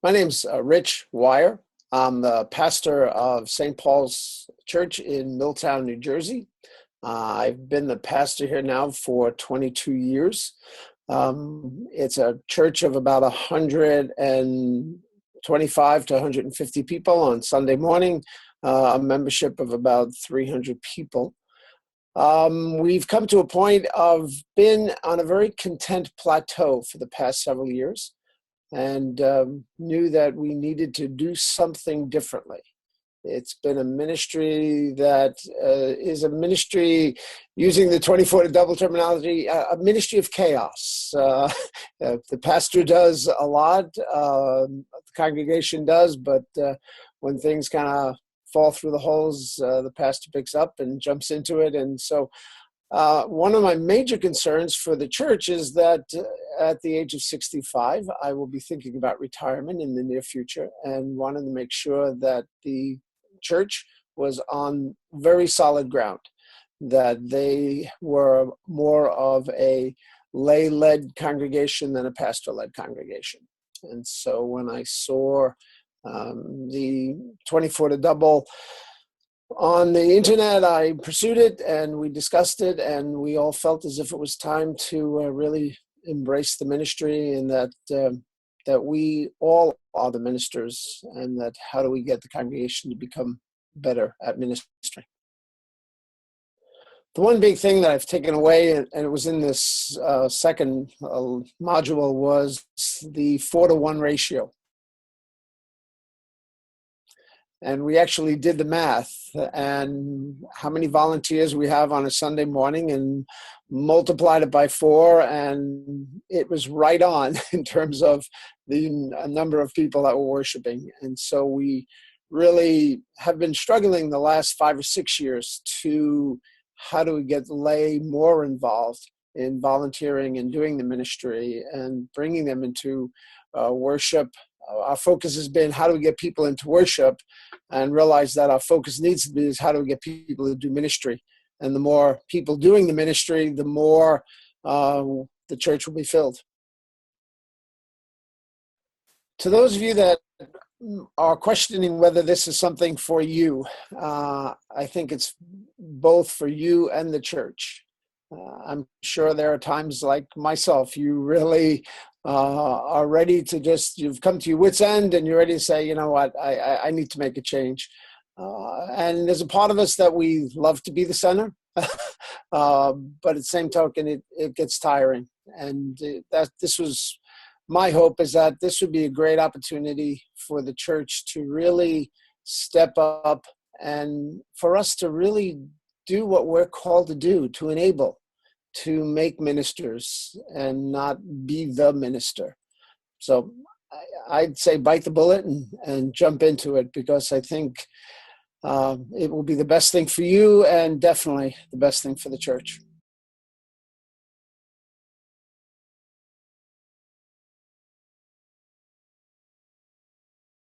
My name's Rich Weyer. I'm the pastor of St. Paul's Church in Milltown, New Jersey. I've been the pastor here now for 22 years. It's a church of about 125 to 150 people on Sunday morning, a membership of about 300 people. We've come to a point of been on a very content plateau for the past several years, and knew that we needed to do something differently. It's been a ministry that is a ministry, using the 24toDouble terminology, a ministry of chaos. The pastor does a lot, the congregation does, but when things kind of fall through the holes, the pastor picks up and jumps into it. And so one of my major concerns for the church is that at the age of 65, I will be thinking about retirement in the near future, and wanted to make sure that the church was on very solid ground, that they were more of a lay-led congregation than a pastor-led congregation. And so when I saw the 24toDouble on the internet, I pursued it, and we discussed it, and we all felt as if it was time to really embrace the ministry, and that we all are the ministers, and that how do we get the congregation to become better at ministry. The one big thing that I've taken away, and it was in this second module, was the 4-to-1 ratio. And we actually did the math and how many volunteers we have on a Sunday morning, and multiplied it by 4, and it was right on in terms of the number of people that were worshiping. And so we really have been struggling the last 5 or 6 years to how do we get the lay more involved in volunteering and doing the ministry and bringing them into worship. Our focus has been how do we get people into worship, and realize that our focus needs to be is how do we get people to do ministry. And the more people doing the ministry, the more the church will be filled. To those of you that are questioning whether this is something for you, I think it's both for you and the church. I'm sure there are times like myself, you really are ready to you've come to your wit's end, and you're ready to say, you know what, I need to make a change. And there's a part of us that we love to be the center, but at the same token, it gets tiring. And this was my hope, is that this would be a great opportunity for the church to really step up, and for us to really do what we're called to do, to enable, to make ministers and not be the minister. So I'd say bite the bullet and jump into it, because I think it will be the best thing for you, and definitely the best thing for the church.